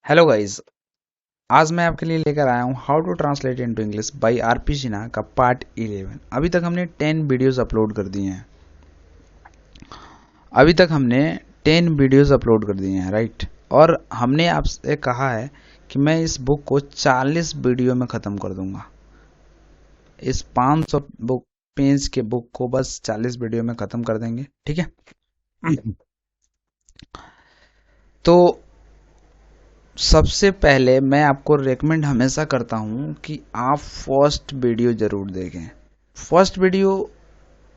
Hello guys. आज मैं आपके लिए लेकर आया हूँ how to translate into English by RP Sinha का पार्ट 11। अभी तक हमने 10 वीडियोस अपलोड कर दिए हैं। राइट। और हमने आपसे कहा है कि मैं इस बुक को 40 वीडियो में ख़त्म कर दूंगा। इस 500 बुक पेज के बुक को बस 40 वीडियो में ख़त्म कर देंगे। ठीक है। तो सबसे पहले मैं आपको रेकमेंड हमेशा करता हूं कि आप फर्स्ट वीडियो जरूर देखें। फर्स्ट वीडियो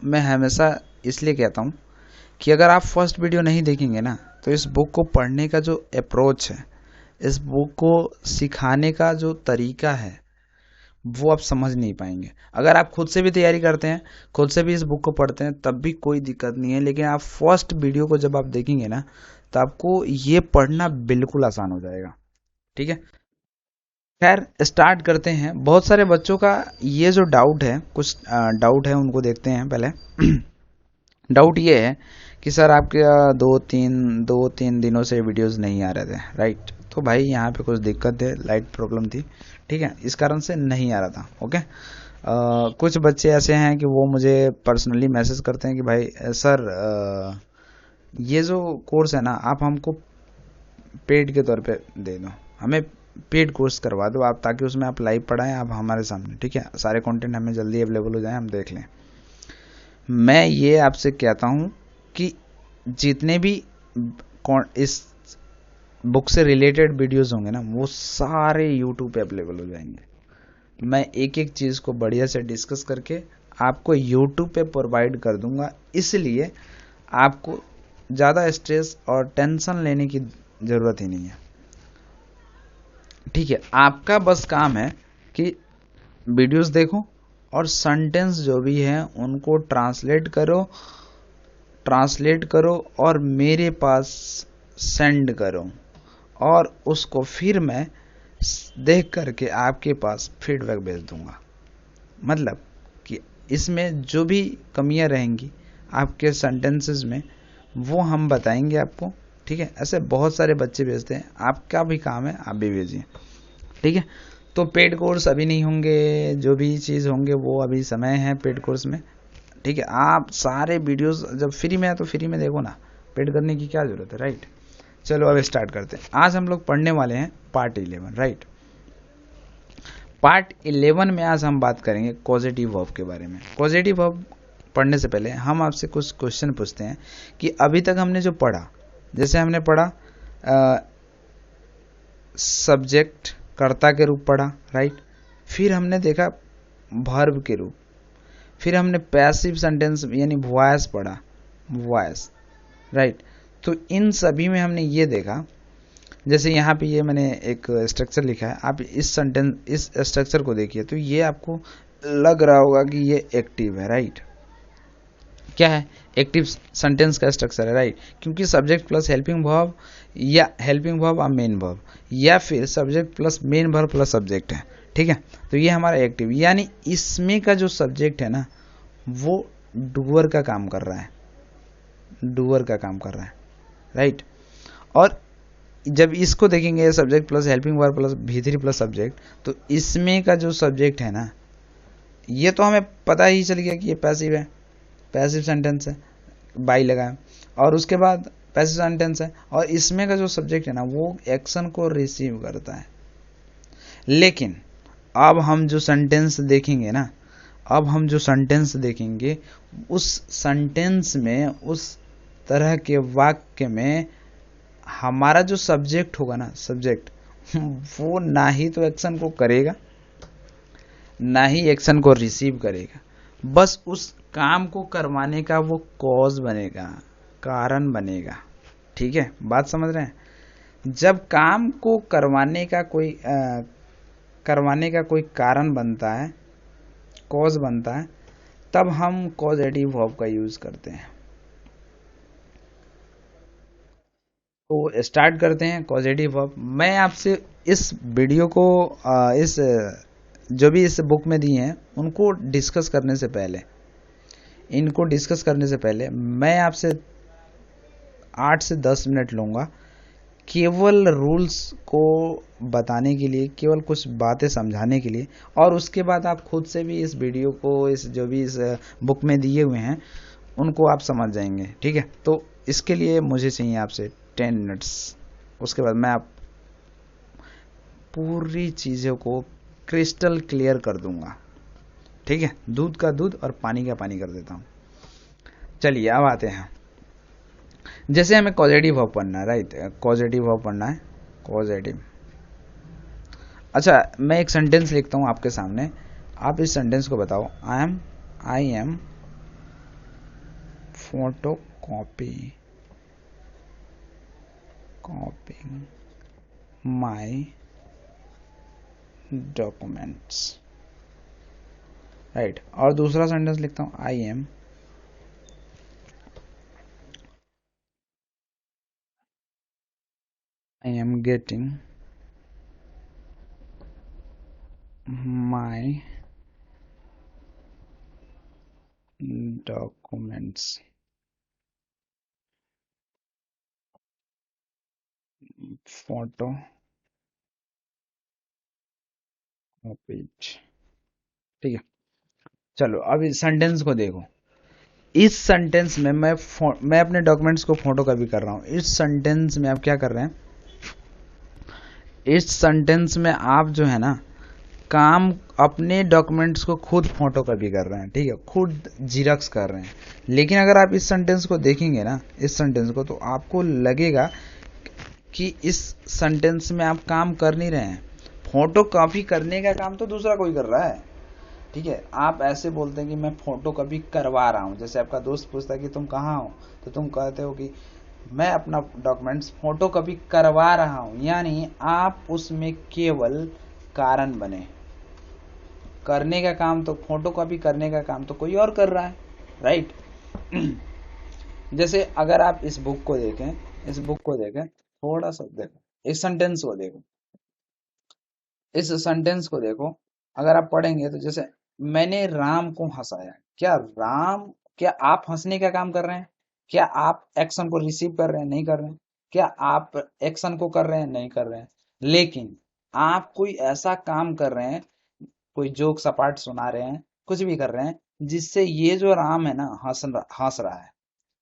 मैं हमेशा इसलिए कहता हूं कि अगर आप फर्स्ट वीडियो नहीं देखेंगे ना, तो इस बुक को पढ़ने का जो अप्रोच है, इस बुक को सिखाने का जो तरीका है, वो आप समझ नहीं पाएंगे। अगर आप खुद से भी तैयारी करते हैं, खुद से भी इस बुक को पढ़ते हैं, तब भी कोई दिक्कत नहीं है। लेकिन आप फर्स्ट वीडियो को जब आप देखेंगे ना, तो आपको ये पढ़ना बिल्कुल आसान हो जाएगा। ठीक है। खैर, स्टार्ट करते हैं। बहुत सारे बच्चों का ये जो डाउट है, कुछ डाउट है, उनको देखते हैं पहले। डाउट ये है कि सर आपके दो तीन दिनों से वीडियोस नहीं आ रहे थे। राइट। तो भाई यहाँ पे कुछ दिक्कत है, लाइट प्रॉब्लम थी। ठीक है, इस कारण से नहीं आ रहा था। ओके। कुछ बच्चे ऐसे हैं कि वो मुझे पर्सनली मैसेज करते हैं कि भाई सर, ये जो कोर्स है ना, आप हमको पेड के तौर पे दे दो, हमें पेड कोर्स करवा दो आप, ताकि उसमें आप लाइव पढ़ाएं आप हमारे सामने। ठीक है, सारे कंटेंट हमें जल्दी अवेलेबल हो जाए, हम देख लें। मैं ये आपसे कहता हूं कि जितने भी इस बुक से रिलेटेड वीडियोस होंगे ना, वो सारे यूट्यूब पे अवेलेबल हो जाएंगे। मैं एक एक चीज को बढ़िया से डिस्कस करके आपको यूट्यूब पे प्रोवाइड कर दूंगा। इसलिए आपको ज़्यादा स्ट्रेस और टेंशन लेने की ज़रूरत ही नहीं है। ठीक है, आपका बस काम है कि वीडियोस देखो और सेंटेंस जो भी है उनको ट्रांसलेट करो और मेरे पास सेंड करो, और उसको फिर मैं देख करके आपके पास फीडबैक भेज दूंगा। मतलब कि इसमें जो भी कमियां रहेंगी आपके सेंटेंसेस में, वो हम बताएंगे आपको। ठीक है, ऐसे बहुत सारे बच्चे भेजते हैं, आपका भी काम है, आप भी भेजिए। ठीक है। तो पेड कोर्स अभी नहीं होंगे, जो भी चीज़ होंगे वो अभी समय है पेड कोर्स में। ठीक है, आप सारे वीडियोस जब फ्री में है तो फ्री में देखो ना, पेड करने की क्या जरूरत है। राइट। चलो अब स्टार्ट करते हैं। आज हम लोग पढ़ने वाले हैं पार्ट 11। राइट। पार्ट 11 में आज हम बात करेंगे कॉजेटिव वर्ब के बारे में। कॉजेटिव वर्ब पढ़ने से पहले हम आपसे कुछ क्वेश्चन पूछते हैं कि अभी तक हमने जो पढ़ा, जैसे हमने पढ़ा सब्जेक्ट, कर्ता के रूप पढ़ा। राइट। फिर हमने देखा वर्ब के रूप, फिर हमने पैसिव सेंटेंस यानी वॉइस पढ़ा, वॉइस। राइट। तो इन सभी में हमने ये देखा, जैसे यहाँ पे ये मैंने एक स्ट्रक्चर लिखा है, आप इस स्ट्रक्चर को देखिए तो ये आपको लग रहा होगा कि ये एक्टिव है। राइट। क्या है? एक्टिव सेंटेंस का स्ट्रक्चर है। राइट। क्योंकि सब्जेक्ट प्लस हेल्पिंग वर्ब, या हेल्पिंग वर्ब और मेन वर्ब, या फिर subject plus main verb plus subject है। ठीक है, तो ये हमारा एक्टिव, यानी इसमें का जो सब्जेक्ट है ना, वो डूअर का काम कर रहा है, डूअर का काम कर रहा है। राइट। और जब इसको देखेंगे subject plus helping verb plus V3 plus subject, तो इसमें का जो सब्जेक्ट है ना, ये तो हमें पता ही चल गया कि ये पैसिव है, पैसिव सेंटेंस है, बाई लगा। और उसके बाद पैसिव सेंटेंस है, और इसमें का जो सब्जेक्ट है ना, वो एक्शन को रिसीव करता है। लेकिन अब हम जो सेंटेंस देखेंगे ना, अब हम जो सेंटेंस देखेंगे, उस सेंटेंस में, उस तरह के वाक्य में हमारा जो सब्जेक्ट होगा ना, सब्जेक्ट, वो ना ही तो एक्शन को करेगा, ना ही एक्शन को रिसीव करेगा, बस उस काम को करवाने का वो कॉज बनेगा, कारण बनेगा। ठीक है, बात समझ रहे हैं? जब काम को करवाने का कोई कारण बनता है, कॉज बनता है, तब हम कॉजेटिव वर्ब का यूज करते हैं। तो स्टार्ट करते हैं कॉजेटिव वर्ब। मैं आपसे इस वीडियो को इस जो भी इस बुक में दी हैं उनको डिस्कस करने से पहले, इनको डिस्कस करने से पहले मैं आपसे 8 से 10 मिनट लूँगा केवल रूल्स को बताने के लिए, केवल कुछ बातें समझाने के लिए, और उसके बाद आप खुद से भी इस वीडियो को, इस जो भी इस बुक में दिए हुए हैं उनको आप समझ जाएंगे। ठीक है, तो इसके लिए मुझे चाहिए आपसे 10 मिनट्स। उसके बाद मैं आप पूरी चीज़ों को क्रिस्टल क्लियर कर दूंगा। ठीक है, दूध का दूध और पानी का पानी कर देता हूँ। चलिए अब आते हैं, जैसे हमें कॉजेटिव वर्ब पढ़ना है, राइट, कॉजेटिव वर्ब पढ़ना है, कॉजेटिव। अच्छा, मैं एक सेंटेंस लिखता हूँ आपके सामने, आप इस सेंटेंस को बताओ। I am photo कॉपिंग my documents, right. और दूसरा सेंटेंस लिखता हूँ, I am getting my documents photo copied. ठीक है, चलो अब इस सेंटेंस को देखो। इस सेंटेंस में मैं अपने डॉक्यूमेंट्स को फोटो कॉपी कर रहा हूँ। इस सेंटेंस में आप क्या कर रहे हैं, इस सेंटेंस में आप जो है ना काम अपने डॉक्यूमेंट्स को खुद फोटो कॉपी कर रहे हैं। ठीक है, खुद जिरक्स कर रहे हैं। लेकिन अगर आप इस सेंटेंस को देखेंगे ना, इस सेंटेंस को, तो आपको लगेगा कि इस सेंटेंस में आप काम कर नहीं रहे हैं। फोटो कॉपी करने का काम तो दूसरा कोई कर रहा है। ठीक है, आप ऐसे बोलते हैं कि मैं फोटो कॉपी करवा रहा हूँ। जैसे आपका दोस्त पूछता है कि तुम कहाँ हो, तो तुम कहते हो कि मैं अपना डॉक्यूमेंट्स फोटो कॉपी करवा रहा हूँ, यानी आप उसमें केवल कारण बने। करने का काम तो, फोटो कॉपी करने का काम तो कोई और कर रहा है, राइट। जैसे अगर आप इस बुक को देखें, इस बुक को देखें, थोड़ा सा देखो, इस सेंटेंस को देखो, इस सेंटेंस को देखो। अगर आप पढ़ेंगे तो जैसे मैंने राम को हंसाया, क्या आप हंसने का काम कर रहे हैं? क्या आप एक्शन को रिसीव कर रहे हैं? नहीं कर रहे हैं। क्या आप एक्शन को कर रहे हैं? नहीं कर रहे हैं। लेकिन आप कोई ऐसा काम कर रहे हैं, कोई जोक सपाट सुना रहे हैं, कुछ भी कर रहे हैं, जिससे ये जो राम है ना हंस रहा है,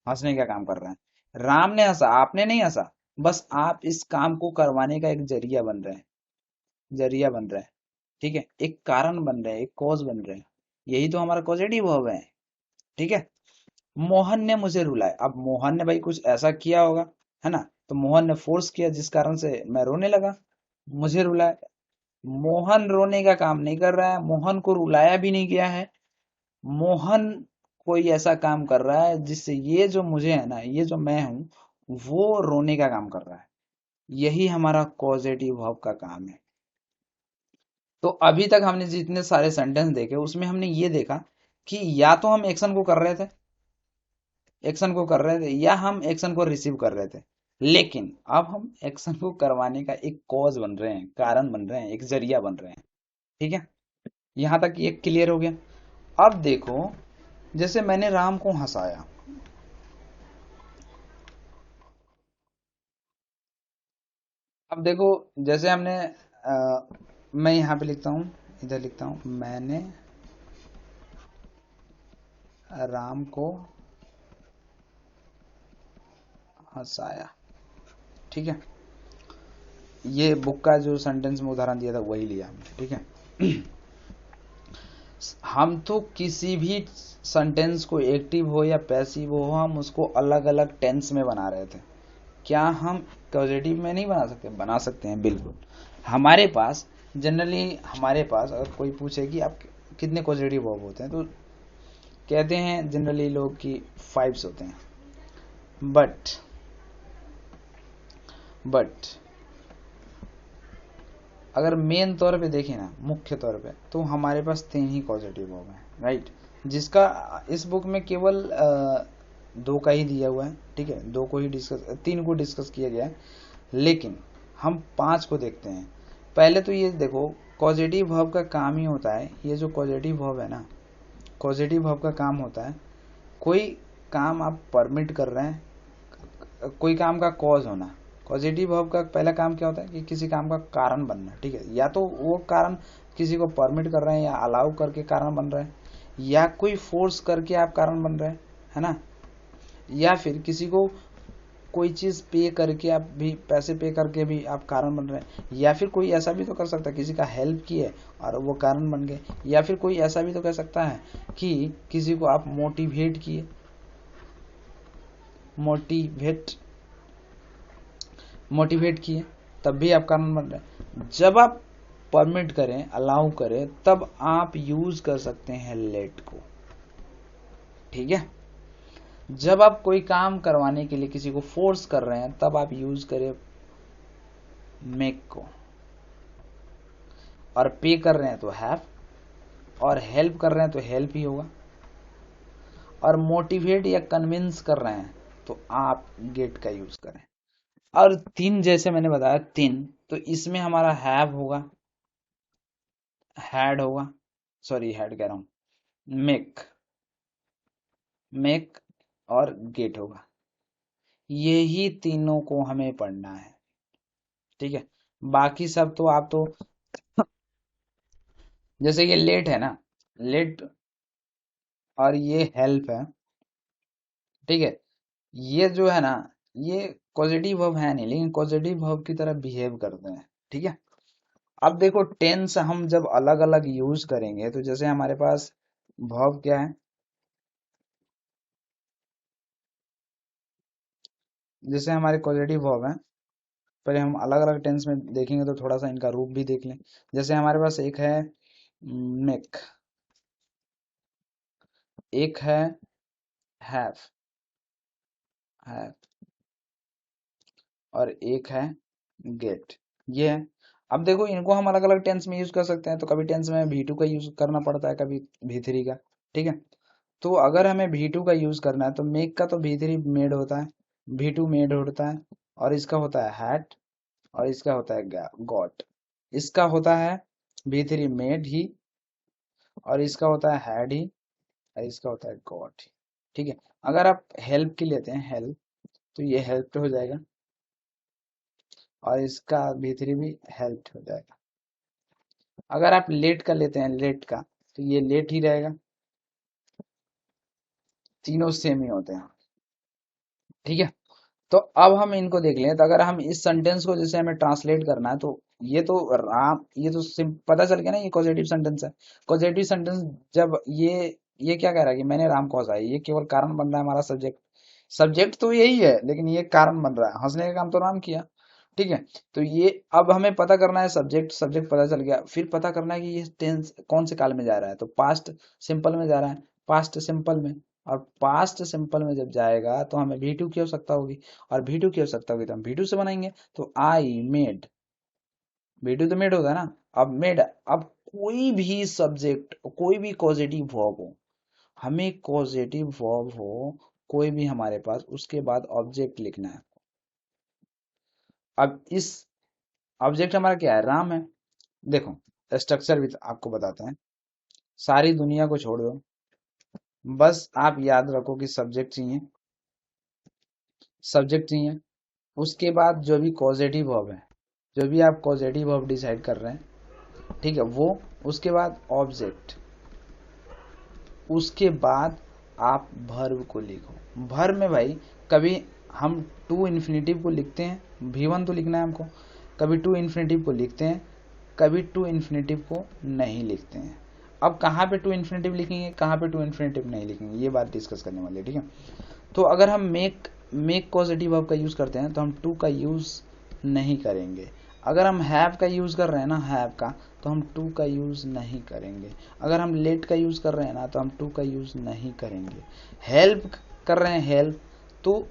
हंसने का काम कर रहा है। राम ने हंसा, आपने नहीं हंसा। बस आप इस काम को करवाने का एक जरिया बन रहे हैं, जरिया बन रहे हैं। ठीक है, एक कारण बन रहे हैं, एक कॉज बन रहे हैं। यही तो हमारा कॉजेटिव वर्ब है। ठीक है, मोहन ने मुझे रुलाया। अब मोहन ने भाई कुछ ऐसा किया होगा, है ना, तो मोहन ने फोर्स किया जिस कारण से मैं रोने लगा, मुझे रुलाया। मोहन रोने का काम नहीं कर रहा है, मोहन को रुलाया भी नहीं गया है। मोहन कोई ऐसा काम कर रहा है जिससे ये जो मुझे है ना, ये जो मैं हूं, वो रोने का काम कर रहा है। यही हमारा कॉजेटिव वर्ब का काम है। तो अभी तक हमने जितने सारे सेंटेंस देखे उसमें हमने ये देखा कि या तो हम एक्शन को कर रहे थे, एक्शन को कर रहे थे, या हम एक्शन को रिसीव कर रहे थे। लेकिन अब हम एक्शन को करवाने का एक कॉज बन रहे हैं, कारण बन रहे हैं, एक जरिया बन रहे हैं। ठीक है, यहां तक ये क्लियर हो गया। अब देखो, जैसे मैंने राम को हंसाया। अब देखो, जैसे हमने मैं यहां पे लिखता हूं, इधर लिखता हूं, मैंने राम को हंसाया। ठीक है, ये बुक का जो सेंटेंस में उदाहरण दिया था वही लिया हमने। ठीक है, हम तो किसी भी सेंटेंस को, एक्टिव हो या पैसिव हो, हम उसको अलग अलग टेंस में बना रहे थे। क्या हम पॉजिटिव में नहीं बना सकते? बना सकते हैं, बिल्कुल। हमारे पास जनरली, हमारे पास अगर कोई पूछे कि आप कितने पॉजिटिव वर्ब होते हैं, तो कहते हैं जनरली लोग कि 5 होते हैं। बट बट अगर मेन तौर पे देखें ना, मुख्य तौर पे, तो हमारे पास 3 ही पॉजिटिव वर्ब हैं, राइट। जिसका इस बुक में केवल 2 का ही दिया हुआ है। ठीक है, 2 को ही डिस्कस, 3 को डिस्कस किया गया है, लेकिन हम 5 को देखते हैं। पहले तो ये देखो, पॉजिटिव वर्ब का काम ही होता है, ये जो पॉजिटिव वर्ब है ना, पॉजिटिव वर्ब का काम होता है, कोई काम आप परमिट कर रहे हैं, कोई काम का कॉज होना, पॉजिटिव वर्ब का पहला काम क्या होता है कि किसी काम का कारण बनना, ठीक है, या तो वो कारण किसी को परमिट कर रहे हैं या अलाउ करके कारण बन रहे हैं, या कोई फोर्स करके आप कारण बन रहे हैं, है ना, या फिर किसी को कोई चीज पे करके आप भी, पैसे पे करके भी आप कारण बन रहे हैं, या फिर कोई ऐसा भी तो कर सकता है किसी का हेल्प किए और वो कारण बन गए, या फिर कोई ऐसा भी तो कह सकता है कि किसी को आप मोटिवेट किए, मोटिवेट किए, तब भी आप कारण बन रहे हैं। जब आप परमिट करें, अलाउ करें, तब आप यूज कर सकते हैं लेट को, ठीक है। जब आप कोई काम करवाने के लिए किसी को फोर्स कर रहे हैं तब आप यूज करें मेक को, और पे कर रहे हैं तो हैव, और हेल्प कर रहे हैं तो हेल्प ही होगा, और मोटिवेट या कन्विंस कर रहे हैं तो आप गेट का यूज करें। और तीन, जैसे मैंने बताया तीन, तो इसमें हमारा हैव होगा, हैड होगा, सॉरी हैड कह रहा हूं, मेक और गेट होगा। यही तीनों को हमें पढ़ना है, ठीक है। बाकी सब तो आप तो जैसे ये लेट है ना, लेट और ये हेल्प है, ठीक है, ये जो है ना, ये पॉजिटिव वर्ब है नहीं, लेकिन पॉजिटिव वर्ब की तरह बिहेव करते हैं, ठीक है। अब देखो टेंस हम जब अलग अलग यूज करेंगे, तो जैसे हमारे पास वर्ब क्या है, जैसे हमारे पॉजिटिव वर्ब है, पहले हम अलग अलग टेंस में देखेंगे तो थोड़ा सा इनका रूप भी देख लें। जैसे हमारे पास एक है मेक, एक है हैव, हैव, और एक है गेट, ये है। अब देखो इनको हम अलग अलग टेंस में यूज कर सकते हैं, तो कभी टेंस में V2 का यूज करना पड़ता है, कभी V3 का, ठीक है। तो अगर हमें V2 का यूज करना है तो मेक का तो V3 मेड होता है, V2 मेड होता है, और इसका होता है हैट, और इसका होता है गॉट। इसका होता है V3 मेड ही, और इसका होता है हैड ही, और इसका होता है गॉट ही, ठीक है। अगर आप हेल्प की लेते हैं हेल्प, तो ये हेल्प हो जाएगा, और इसका V3 भी हेल्प हो जाएगा। अगर आप लेट का लेते हैं लेट का, तो ये लेट ही रहेगा, तीनों सेम ही होते हैं, ठीक है। तो अब हम इनको देख लें, तो अगर हम इस सेंटेंस को जैसे हमें ट्रांसलेट करना है, तो ये तो राम, ये तो पता चल गया ना, ये पॉजिटिव सेंटेंस है। पॉजिटिव सेंटेंस जब ये क्या कह रहा है कि मैंने राम को हंसाया, ये केवल कारण बन रहा है हमारा सब्जेक्ट, सब्जेक्ट तो यही है लेकिन ये कारण बन रहा है, हंसने का काम तो राम किया, ठीक है। तो ये अब हमें पता करना है सब्जेक्ट, सब्जेक्ट पता चल गया, फिर पता करना है कि ये टेंस कौन से काल में जा रहा है, तो पास्ट सिंपल में जा रहा है, पास्ट सिंपल में, और पास्ट सिंपल में जब जाएगा तो हमें V2 की आवश्यकता होगी, और V2 की आवश्यकता होगी तो हम V2 से बनाएंगे, तो आई मेड, V2 तो मेड होगा ना, अब मेड, अब कोई भी सब्जेक्ट, कोई भी पॉजिटिव वर्ब हो, हमें पॉजिटिव वर्ब हो कोई भी हमारे पास, उसके बाद ऑब्जेक्ट लिखना है। अब इस ऑब्जेक्ट हमारा क्या है, राम है। देखो स्ट्रक्चर भी आपको बताते हैं, सारी दुनिया को छोड़ दो, बस आप याद रखो कि सब्जेक्ट चाहिए, सब्जेक्ट चाहिए, उसके बाद जो भी कॉजेटिव वर्ब है, जो भी आप कॉजेटिव वर्ब डिसाइड कर रहे हैं, ठीक है, वो, उसके बाद ऑब्जेक्ट, उसके बाद आप वर्ब को लिखो। वर्ब में भाई कभी हम टू इन्फिनेटिव को लिखते हैं, V1 तो लिखना है हमको, कभी टू इन्फिनेटिव को लिखते हैं, कभी टू इन्फिनेटिव को नहीं लिखते हैं। अब कहाँ पे टू इन्फिनेटिव लिखेंगे, कहाँ पे टू इन्फिनेटिव नहीं लिखेंगे, ये बात डिस्कस करने वाले, ठीक है। तो अगर हम मेक पॉजिटिव वर्ब का यूज करते हैं तो हम टू का यूज नहीं करेंगे। अगर हम हैव का यूज कर रहे हैं ना, हैव का, तो हम टू का यूज नहीं करेंगे। अगर हम लेट का यूज कर रहे हैं ना, तो हम टू का यूज नहीं करेंगे। हेल्प कर रहे हैं हेल्प, तो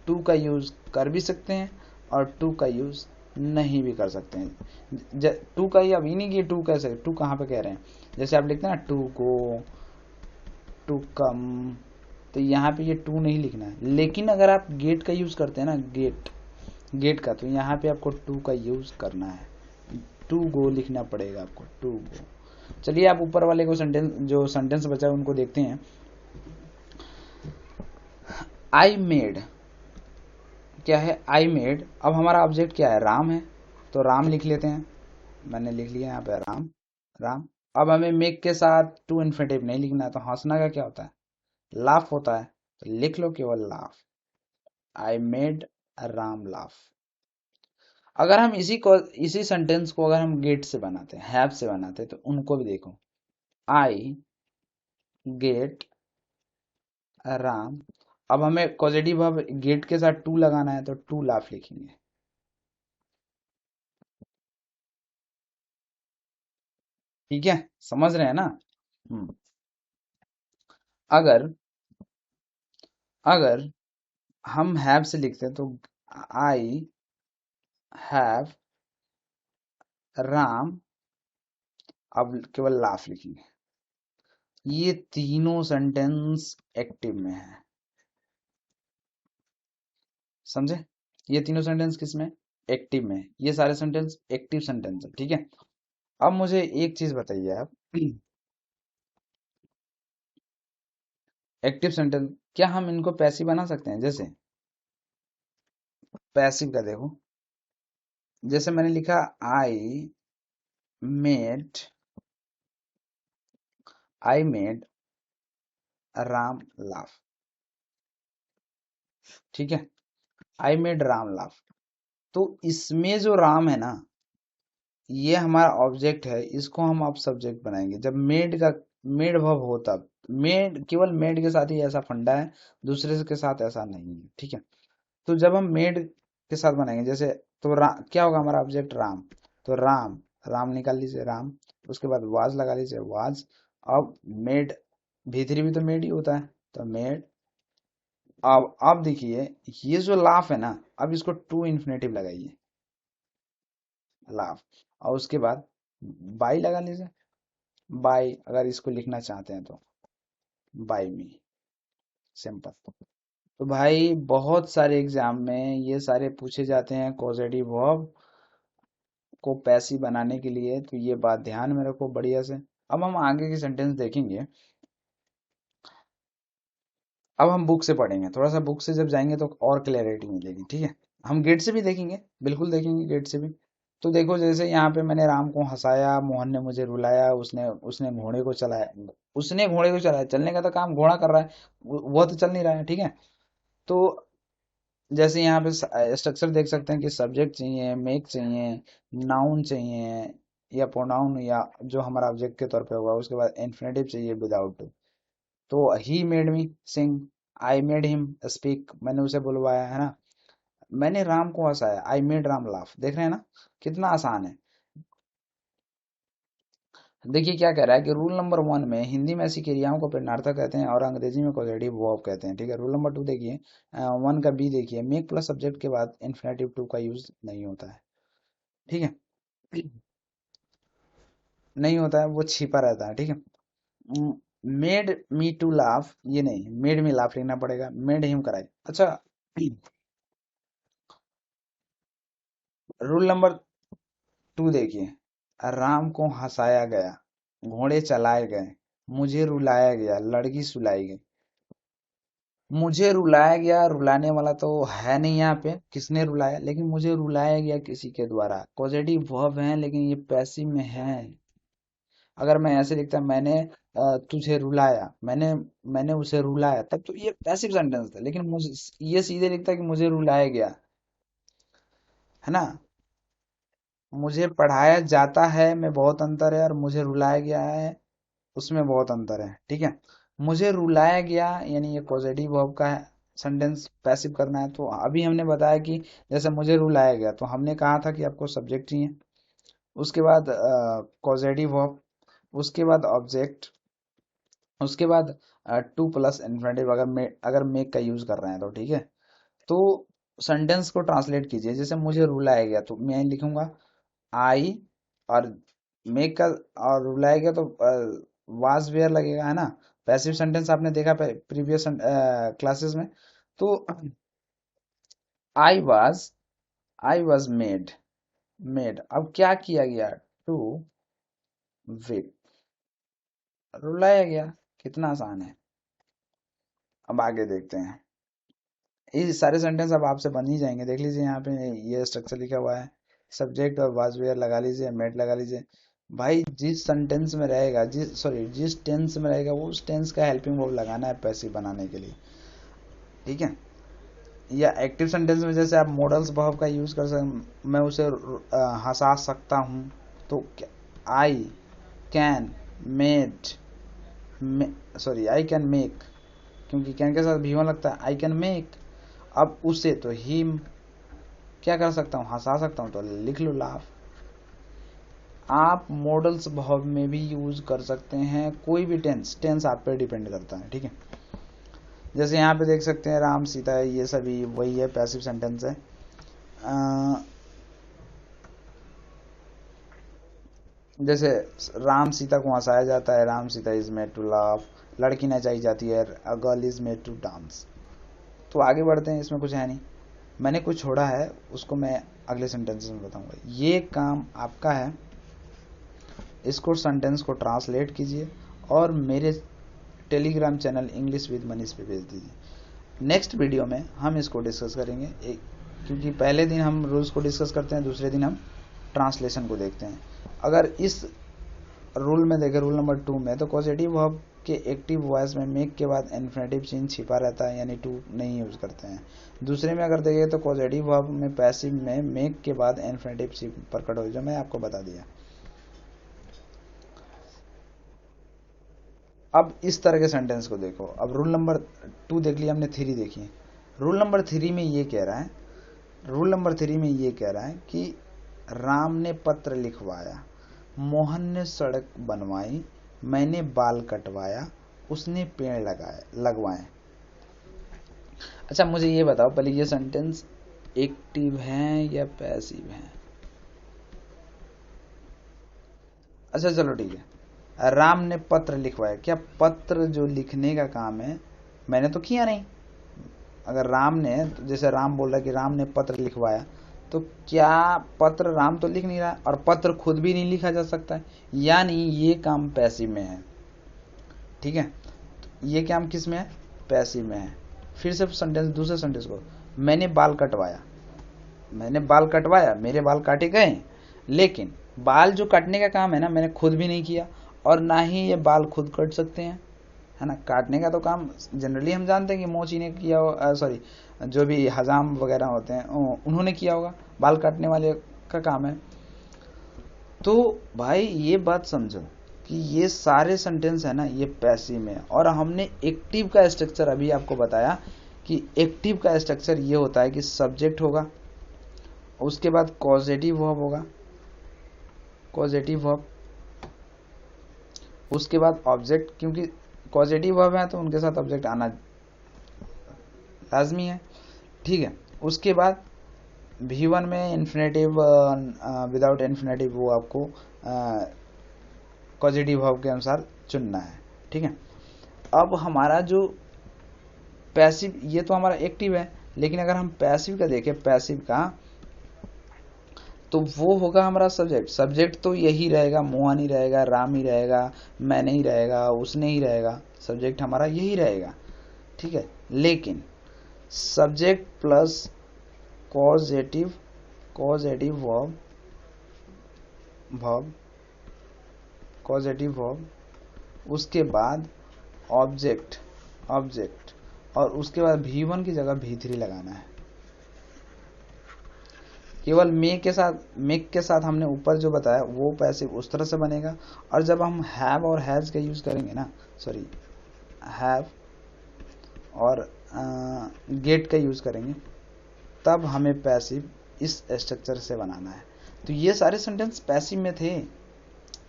टू का यूज कर भी सकते हैं और टू का यूज नहीं भी कर सकते हैं। टू का ही, अब ही नहीं कि टू कैसे, टू कहाँ पे कह रहे हैं, जैसे आप लिखते हैं ना टू गो, टू कम, तो यहाँ पे ये टू नहीं लिखना है। लेकिन अगर आप गेट का यूज करते हैं ना, गेट का, तो यहाँ पे आपको टू का यूज करना है, टू गो लिखना पड़ेगा आपको, टू गो। चलिए आप ऊपर वाले को सेंटेंस, जो सेंटेंस बचा है उनको देखते हैं। आई मेड, क्या है, आई मेड। अब हमारा ऑब्जेक्ट क्या है, राम है, तो राम लिख लेते हैं। मैंने लिख लिया यहाँ पे राम, राम। अब हमें मेक के साथ टू इन्फिनेटिव नहीं लिखना है, तो हंसना का क्या होता है, लाफ होता है, तो लिख लो केवल लाफ। आई मेड राम लाफ। अगर हम इसी सेंटेंस को अगर हम गेट से बनाते हैं, हैव से बनाते हैं, तो उनको भी देखो। I get Ram. अब हमें पॉजिटिव वर्ब गेट के साथ टू लगाना है, तो टू लाफ लिखेंगे। ठीक है, समझ रहे हैं ना। हम्म। अगर अगर हम हैव से लिखते हैं, तो आई हैव राम, अब केवल लाफ लिखेंगे। ये तीनों सेंटेंस एक्टिव में है, समझे। ये तीनों सेंटेंस किस में, एक्टिव में। ये सारे सेंटेंस एक्टिव सेंटेंस है, ठीक है। अब मुझे एक चीज बताइए आप, एक्टिव सेंटेंस क्या हम इनको पैसिव बना सकते हैं, जैसे पैसिव का देखो, जैसे मैंने लिखा I made, I made Ram laugh, ठीक है। आई मेड राम लाफ। तो इसमें जो राम है ना, ये हमारा ऑब्जेक्ट है, इसको हम अब सब्जेक्ट बनाएंगे। जब मेड का मेड वर्ब हो तब, मेड केवल मेड के साथ ही ऐसा फंडा है, दूसरे के साथ ऐसा नहीं है, ठीक है। तो जब हम मेड के साथ बनाएंगे, जैसे तो क्या होगा हमारा ऑब्जेक्ट राम, तो राम, राम निकाल लीजिए राम, उसके बाद वाज लगा लीजिए वाज। अब मेड, भीतरी भी तो मेड ही होता है, तो मेड। अब देखिए, ये जो लाफ है ना, अब इसको टू इन्फिनेटिव लगाइए, लाफ। और उसके बाद बाई लगा लीजिए, बाई, अगर इसको लिखना चाहते हैं तो बाई मी, सिंपल। तो भाई बहुत सारे एग्जाम में ये सारे पूछे जाते हैं कॉजेटिव वर्ब को पैसिव बनाने के लिए, तो ये बात ध्यान में रखो बढ़िया से। अब हम आगे की सेंटेंस देखेंगे। अब हम बुक से पढ़ेंगे, थोड़ा सा बुक से जब जाएंगे तो और क्लैरिटी मिलेगी, ठीक है। हम गेट से भी देखेंगे, बिल्कुल देखेंगे गेट से भी। तो देखो, जैसे यहाँ पे मैंने राम को हंसाया, मोहन ने मुझे रुलाया, उसने उसने घोड़े को चलाया, उसने घोड़े को चलाया, चलने का तो काम घोड़ा कर रहा है, वो तो चल नहीं रहा है, ठीक है। तो जैसे यहाँ पे स्ट्रक्चर देख सकते हैं कि सब्जेक्ट चाहिए, मेक चाहिए, नाउन चाहिए, या प्रोनाउन, या जो हमारा ऑब्जेक्ट के तौर पे होगा, उसके बाद इन्फिनेटिव चाहिए विदाउट। तो he made me sing, I made him speak, मैंने उसे बुलवाया, है ना। मैंने राम को हंसाया, आई मेड राम लाफ। देख रहे हैं ना, कितना आसान है। देखिए क्या कह रहा है कि रूल नंबर 1 में हिंदी में ऐसी क्रियाओं को प्रेरणार्थक कहते हैं और अंग्रेजी में पॉजिटिव वर्ब कहते हैं, ठीक है। रूल नंबर 2 देखिए, 1 का बी देखिए, मेक प्लस सब्जेक्ट के बाद इन्फिनेटिव टू का यूज नहीं होता है, ठीक है। नहीं होता है, वो छिपा रहता है, ठीक है। मेड मी टू लाफ, ये नहीं, मेड मी लाफ लिखना पड़ेगा, मेड हिम कराई। अच्छा, रूल नंबर 2 देखिए, राम को हंसाया गया, घोड़े चलाए गए, मुझे रुलाया गया, लड़की सुलाई गई। मुझे रुलाया गया, रुलाने वाला तो है नहीं यहाँ पे, किसने रुलाया, लेकिन मुझे रुलाया गया किसी के द्वारा, पॉजिटिव वर्ब है, लेकिन ये पैसिव में है। अगर मैं ऐसे लिखता, मैंने तुझे रुलाया, मैंने उसे रुलाया, तब तो ये पैसिव सेंटेंस था। लेकिन मुझे, ये सीधे लिखता कि मुझे रुलाया गया, है ना। मुझे पढ़ाया जाता है में बहुत अंतर है, और मुझे रुलाया गया है उसमें बहुत अंतर है, ठीक है। मुझे रुलाया गया यानी ये पॉजिटिव वर्ब का सेंटेंस पैसिव करना है। तो अभी हमने बताया कि जैसे मुझे रुलाया गया, तो हमने कहा था कि आपको सब्जेक्ट चाहिए, उसके बाद पॉजिटिव वर्ब, उसके बाद ऑब्जेक्ट, उसके बाद टू प्लस इन्फिनेटिव, अगर मेक का यूज कर रहे हैं तो, ठीक है। तो सेंटेंस को ट्रांसलेट कीजिए, जैसे मुझे रुलाया गया, तो मैं लिखूंगा आई, और मेक का, और रुलाया गया तो वाज वेयर लगेगा, है ना। पैसिव सेंटेंस आपने देखा प्रीवियस क्लासेस में। तो I was, I was made, made, अब क्या किया गया, टू विप, रुलाया गया। कितना आसान है। अब आगे देखते हैं, ये सारे सेंटेंस अब आपसे बन ही जाएंगे। देख लीजिए यहाँ पे ये स्ट्रक्चर लिखा हुआ है, सब्जेक्ट और वाज वेयर लगा लीजिए, मेट लगा लीजिए। भाई जिस सेंटेंस में रहेगा, जिस टेंस में रहेगा वो उस टेंस का हेल्पिंग वर्ब लगाना है पैसिव बनाने के लिए, ठीक है। या एक्टिव सेंटेंस में जैसे आप मॉडल्स वर्ब का यूज कर सकते, मैं उसे हंसा सकता हूँ, तो I can made, I can make, क्योंकि कैन के साथ भी1 लगता है, आई कैन मेक। अब उसे तो हिम क्या कर सकता हूँ, हंसा सकता हूँ, तो लिख लो लाफ। आप मॉडल्स वर्ब में भी यूज कर सकते हैं, कोई भी टेंस आप पे डिपेंड करता है, ठीक है। जैसे यहाँ पे देख सकते हैं राम सीता है, ये सभी वही है, पैसिव सेंटेंस है। जैसे राम सीता को हंसाया जाता है, Ram Sita is made to laugh, लड़की नचाई जाती है, a girl is made to dance. तो आगे बढ़ते हैं, इसमें कुछ है नहीं, मैंने कुछ छोड़ा है उसको मैं अगले सेंटेंस में बताऊंगा। ये काम आपका है, इसको सेंटेंस को ट्रांसलेट कीजिए और मेरे Telegram channel English with Manish पे भेज दीजिए। नेक्स्ट वीडियो में हम इसको डिस्कस करेंगे, क्योंकि पहले दिन हम रूल्स को डिस्कस करते हैं, दूसरे दिन हम ट्रांसलेशन को देखते हैं। अगर इस रूल में देखें, रूल नंबर 2 में, तो पॉजिटिव वर्ब के एक्टिव वॉइस में मेक के बाद इन्फिनेटिव चेंज छिपा रहता है, यानी टू नहीं यूज करते हैं। दूसरे में अगर देखें तो पॉजिटिव वर्ब में पैसिव में मेक के बाद इन्फिनेटिव प्रकट हो, जो मैं आपको बता दिया। अब इस तरह के सेंटेंस को देखो। अब रूल नंबर 2 देख लिया हमने, 3 देखिए। रूल नंबर 3 में ये कह रहा है कि राम ने पत्र लिखवाया, मोहन ने सड़क बनवाई, मैंने बाल कटवाया, उसने पेड़ लगवाए। अच्छा मुझे ये बताओ पहले, ये सेंटेंस एक्टिव है या पैसिव है? अच्छा चलो ठीक है, राम ने पत्र लिखवाया, क्या पत्र जो लिखने का काम है मैंने तो किया नहीं। अगर राम ने, जैसे राम बोल रहा है कि राम ने पत्र लिखवाया, तो क्या पत्र राम तो लिख नहीं रहा, और पत्र खुद भी नहीं लिखा जा सकता है, यानी ये काम पैसिव में है, ठीक है। तो ये काम किस में है? पैसिव में है। फिर से सेंटेंस, दूसरे सेंटेंस को, मैंने बाल कटवाया, मेरे बाल काटे गए, लेकिन बाल जो काटने का काम है ना, मैंने खुद भी नहीं किया, और ना ही ये बाल खुद कट सकते हैं, है ना। काटने का तो काम जनरली हम जानते हैं कि मोची ने किया हो, सॉरी जो भी हजाम वगैरह होते हैं उन्होंने किया होगा, बाल काटने वाले का काम है। तो भाई ये बात समझो कि ये सारे सेंटेंस है ना, ये पैसिव में। और हमने एक्टिव का स्ट्रक्चर अभी आपको बताया कि एक्टिव का स्ट्रक्चर ये होता है कि सब्जेक्ट होगा, उसके बाद कॉजेटिव वर्ब होगा, उसके बाद ऑब्जेक्ट, क्योंकि कॉजेटिव वर्ब है तो उनके साथ ऑब्जेक्ट आना लाजमी है, ठीक है। उसके बाद V1 में इन्फिनेटिव, विदाउट इन्फिनेटिव वो आपको कॉजेटिव वर्ब के अनुसार चुनना है, ठीक है। अब हमारा जो पैसिव, ये तो हमारा एक्टिव है, लेकिन अगर हम पैसिव का देखें, पैसिव का, तो वो होगा हमारा सब्जेक्ट तो यही रहेगा, मोहन ही रहेगा, राम ही रहेगा, मैंने ही रहेगा, उसने ही रहेगा, सब्जेक्ट हमारा यही रहेगा, ठीक है। लेकिन सब्जेक्ट प्लस कॉजेटिव वर्ब, उसके बाद ऑब्जेक्ट, और उसके बाद V1 की जगह V3 लगाना है। केवल मेक के साथ हमने ऊपर जो बताया वो पैसिव उस तरह से बनेगा। और जब हम हैव और हैज का यूज करेंगे ना, सॉरी हैव और गेट का यूज करेंगे, तब हमें पैसिव इस स्ट्रक्चर से बनाना है। तो ये सारे सेंटेंस पैसिव में थे।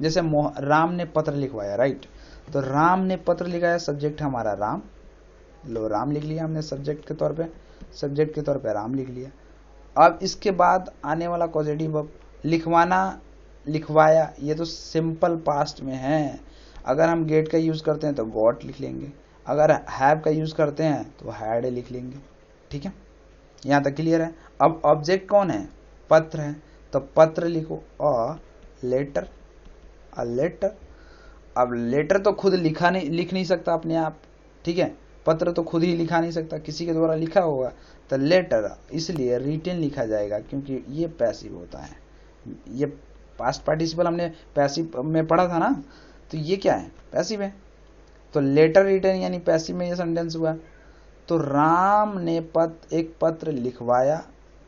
जैसे राम ने पत्र लिखवाया, राइट, तो राम ने पत्र लिखाया, सब्जेक्ट हमारा राम, लो राम लिख लिया हमने सब्जेक्ट के तौर पे राम लिख लिया। अब इसके बाद आने वाला पॉजिटिव वर्ब, लिखवाना, लिखवाया, ये तो सिंपल पास्ट में है। अगर हम गेट का यूज करते हैं तो गॉट लिख लेंगे, अगर हैव का यूज करते हैं तो हैड लिख लेंगे, ठीक है। यहां तक क्लियर है। अब ऑब्जेक्ट कौन है? पत्र है, तो पत्र लिखो, और लेटर, अब लेटर तो खुद लिख नहीं सकता अपने आप, ठीक है, पत्र तो खुद ही लिखा नहीं सकता, किसी के द्वारा लिखा होगा, तो लेटर, इसलिए रिटन लिखा जाएगा क्योंकि ये पैसिव होता है। ये पास्ट पार्टिसिपल हमने पैसिव में पढ़ा था ना, तो ये क्या है, पैसिव है। तो लेटर रिटन यानी पैसिव में ये सेंटेंस हुआ। तो राम ने एक पत्र लिखवाया।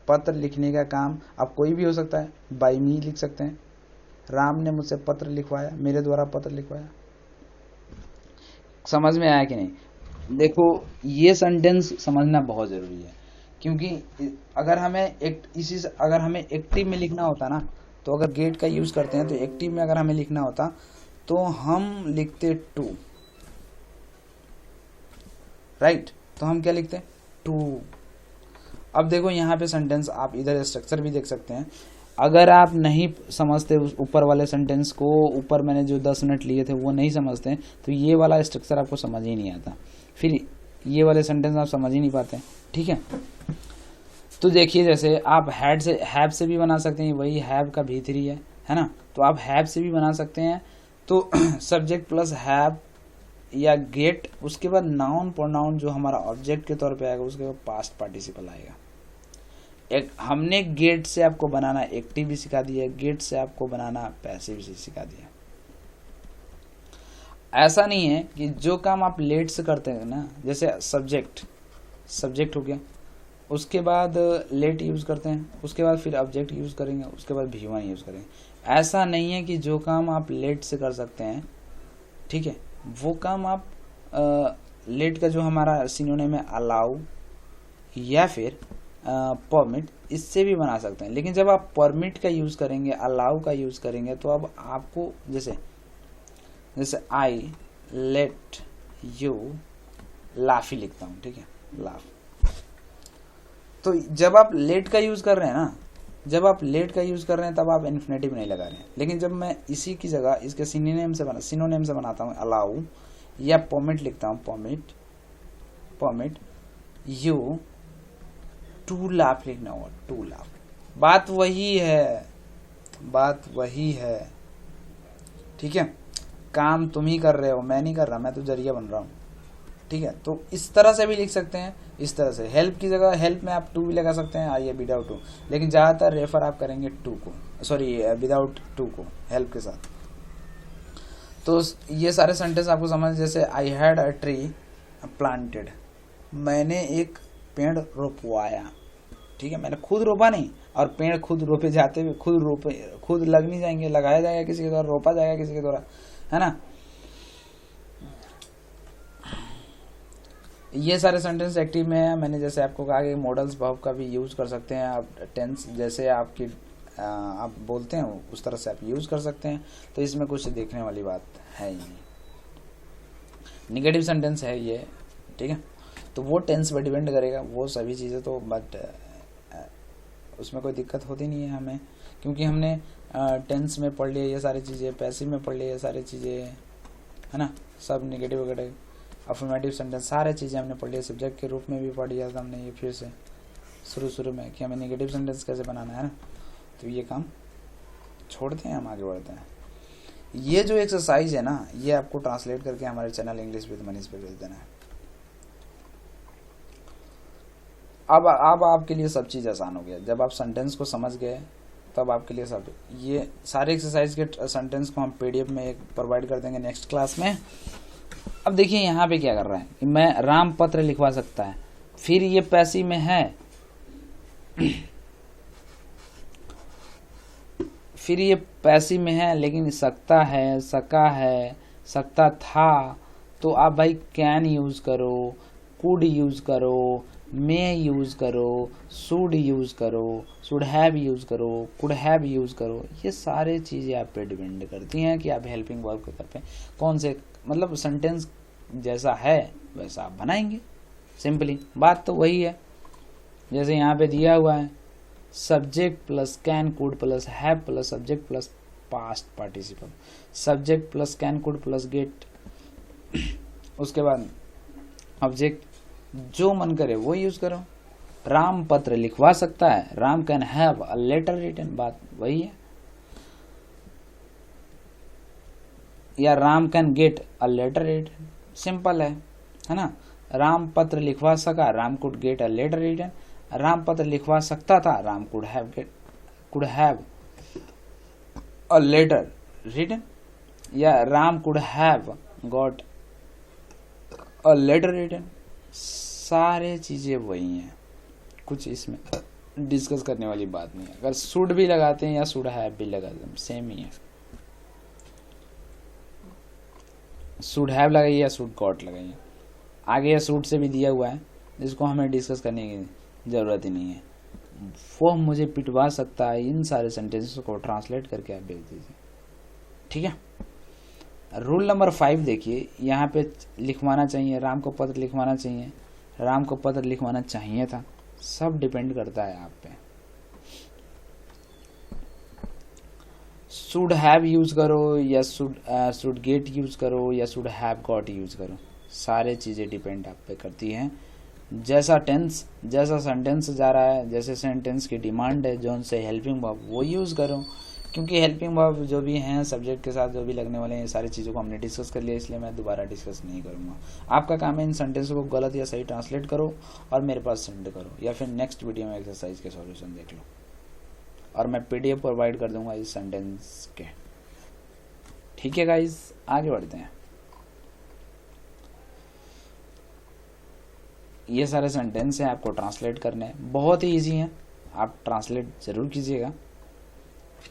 पत्र लिखने का काम अब कोई भी हो सकता है, बाई मी लिख सकते हैं, राम ने मुझसे पत्र लिखवाया, मेरे द्वारा पत्र लिखवाया। समझ में आया कि नहीं? देखो ये सेंटेंस समझना बहुत जरूरी है, क्योंकि अगर हमें एक्टिव में लिखना होता ना, तो अगर गेट का यूज करते हैं तो एक्टिव में अगर हमें लिखना होता तो हम लिखते टू, राइट? तो हम क्या लिखते हैं, टू। अब देखो यहाँ पे सेंटेंस, आप इधर स्ट्रक्चर भी देख सकते हैं। अगर आप नहीं समझते उस ऊपर वाले सेंटेंस को, ऊपर मैंने जो 10 मिनट लिए थे वो नहीं समझते, तो ये वाला स्ट्रक्चर आपको समझ ही नहीं आता, फिर ये वाले सेंटेंस आप समझ ही नहीं पाते, ठीक है? तो देखिए, जैसे आप हैव से भी बना सकते हैं, वही हैव का V3 है ना, तो आप हैव से भी बना सकते हैं। तो सब्जेक्ट प्लस हैव या गेट, उसके बाद नाउन प्रोनाउन जो हमारा ऑब्जेक्ट के तौर पे आएगा, उसके बाद पास्ट पार्टिसिपल आएगा। हमने गेट से आपको बनाना एक्टिव भी सिखा दिया, गेट से आपको बनाना पैसिव भी सिखा दिया। ऐसा नहीं है कि जो काम आप लेट से करते हैं ना, जैसे सब्जेक्ट हो गया, उसके बाद लेट यूज करते हैं, उसके बाद फिर ऑब्जेक्ट यूज करेंगे, उसके बाद V1 यूज करेंगे। ऐसा नहीं है कि जो काम आप लेट से कर सकते हैं, ठीक है, वो काम आप लेट का जो हमारा सिनोनिम है अलाउ या फिर परमिट, इससे भी बना सकते हैं। लेकिन जब आप परमिट का यूज करेंगे, अलाउ का यूज करेंगे, तो अब आपको जैसे आई लेट यू लाफ ही लिखता हूं, ठीक है, लाफ। तो जब आप लेट का यूज कर रहे हैं ना, तब आप इन्फिनेटिव नहीं लगा रहे हैं। लेकिन जब मैं इसी की जगह इसके सिनोनिम से बनाता हूँ अलाउ या परमिट लिखता हूँ, परमिट यू टू लाफ लिखना होगा, टू लाफ। बात वही है, ठीक है? काम तुम ही कर रहे हो, मैं नहीं कर रहा, मैं तो जरिया बन रहा हूँ, ठीक है? तो इस तरह से भी लिख सकते हैं, इस तरह से। हेल्प की जगह हेल्प में आप टू भी लगा सकते हैं, आइए विदाउट टू, लेकिन ज्यादातर रेफर आप करेंगे टू को, सॉरी विदाउट टू को, हेल्प के साथ। तो ये सारे सेंटेंस आपको समझ, जैसे I had a tree planted, मैंने एक पेड़ रोपवाया, ठीक है, मैंने खुद रोपा नहीं, और पेड़ खुद रोपे जाते हुए खुद लग नहीं जाएंगे, लगाया जाएगा किसी के द्वारा, रोपा जाएगा किसी के द्वारा, है ना? ये सारे सेंटेंस एक्टिव में है। मैंने जैसे आपको कहा कि मॉडल्स वर्ब का भी यूज कर सकते हैं आप, टेंस जैसे आप बोलते हैं उस तरह से आप यूज कर सकते हैं। तो इसमें कुछ देखने वाली बात है ही नहीं। निगेटिव सेंटेंस है ये, ठीक है, तो वो टेंस पर डिपेंड करेगा, वो सभी चीज़ें तो, बट उसमें कोई दिक्कत होती नहीं है हमें, क्योंकि हमने टेंस में पढ़ लिया ये सारी चीज़ें, पैसिव में पढ़ लिया ये सारी चीज़ें, है ना, सब निगेटिव वगैरह, अफर्मेटिव सेंटेंस सारे चीज़ें हमने पढ़ लिया। सब्जेक्ट के रूप में भी पढ़ लिया था हमने ये फिर से शुरू में कि हमें निगेटिव सेंटेंस कैसे बनाना है ना, तो ये काम छोड़ते हैं, हम आगे बढ़ते हैं। ये जो एक्सरसाइज है ना, ये आपको ट्रांसलेट करके हमारे चैनल इंग्लिश विद मनीष पे भेज देना है। अब आपके लिए सब चीज़ आसान हो गया। जब आप सेंटेंस को समझ गए तब आपके लिए सब, ये सारे एक्सरसाइज के सेंटेंस को हम PDF में एक प्रोवाइड कर देंगे नेक्स्ट क्लास में। अब देखिए यहाँ पे क्या कर रहा है कि मैं राम पत्र लिखवा सकता है, फिर ये पैसिव में है, फिर ये पैसिव में है, लेकिन सकता है, सका है, सकता था, तो आप भाई कैन यूज करो, कुड यूज करो, मे यूज करो, शुड यूज करो, शुड हैव यूज करो, कुड हैव यूज करो। ये सारे चीजें आप पे डिपेंड करती हैं कि आप हेल्पिंग वर्ब के तौर पे कौन से, मतलब सेंटेंस जैसा है वैसा आप बनाएंगे। सिंपली बात तो वही है, जैसे यहाँ पे दिया हुआ है subject plus can could plus have plus subject plus past participle, subject plus can could plus get, उसके बाद ऑब्जेक्ट, जो मन करे वो यूज करो। राम पत्र लिखवा सकता है, Ram can have a letter written, बात वही है, या Ram can get a letter written, simple है ना। राम पत्र लिखवा सका, Ram could get a letter written. Ram पत्र लिखवा सकता था, Ram could have a letter written, या Ram could have got a letter written. सारे चीजें वही हैं, कुछ इसमें डिस्कस करने वाली बात नहीं है। अगर शुड भी लगाते हैं या शुड हैव भी लगाते हैं, सेम ही है। शुड हैव लगाइए या शुड गॉट लगाइए, आगे या शुड से भी दिया हुआ है, जिसको हमें डिस्कस करने की जरूरत ही नहीं है। वो मुझे पिटवा सकता है, इन सारे सेंटेंसेस को ट्रांसलेट करके आप भेज दीजिए, ठीक है। रूल नंबर 5 देखिए, यहाँ पे लिखवाना चाहिए, राम को पत्र लिखवाना चाहिए, राम को पत्र लिखवाना चाहिए था, सब डिपेंड करता है आप पे। शुड हैव यूज करो या शुड गेट यूज करो या शुड हैव गॉट यूज करो, सारे चीजें डिपेंड आप पे करती हैं। जैसा टेंस, जैसा सेंटेंस जा रहा है, जैसे सेंटेंस की डिमांड है, जो उनसे हेल्पिंग वर्ब वो यूज करो, क्योंकि हेल्पिंग वर्ब जो भी हैं सब्जेक्ट के साथ जो भी लगने वाले हैं, सारी चीज़ों को हमने डिस्कस कर लिया, इसलिए मैं दोबारा डिस्कस नहीं करूँगा। आपका काम है इन सेंटेंसों को गलत या सही ट्रांसलेट करो और मेरे पास सेंड करो, या फिर नेक्स्ट वीडियो में एक्सरसाइज के सॉल्यूशन देख लो, और मैं PDF प्रोवाइड कर दूंगा इस सेंटेंस के, ठीक है गाइज। आगे बढ़ते हैं। ये सारे सेंटेंस हैं, आपको ट्रांसलेट करने हैं, बहुत ही ईजी हैं, आप ट्रांसलेट जरूर कीजिएगा।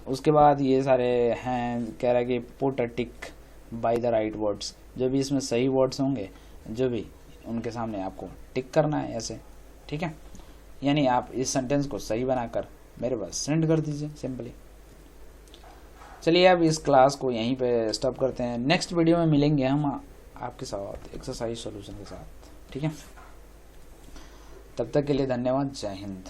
उसके बाद ये सारे हैं, कह रहा है कि put a tick by the right words, जो भी इसमें सही वर्ड्स होंगे, जो भी उनके सामने आपको टिक करना है ऐसे, ठीक है। यानी आप इस सेंटेंस को सही बनाकर मेरे पास सेंड कर दीजिए सिंपली। चलिए अब इस क्लास को यहीं पे स्टॉप करते हैं, नेक्स्ट वीडियो में मिलेंगे हम आपके साथ एक्सरसाइज सॉल्यूशन के साथ, ठीक है। तब तक के लिए धन्यवाद, जय हिंद।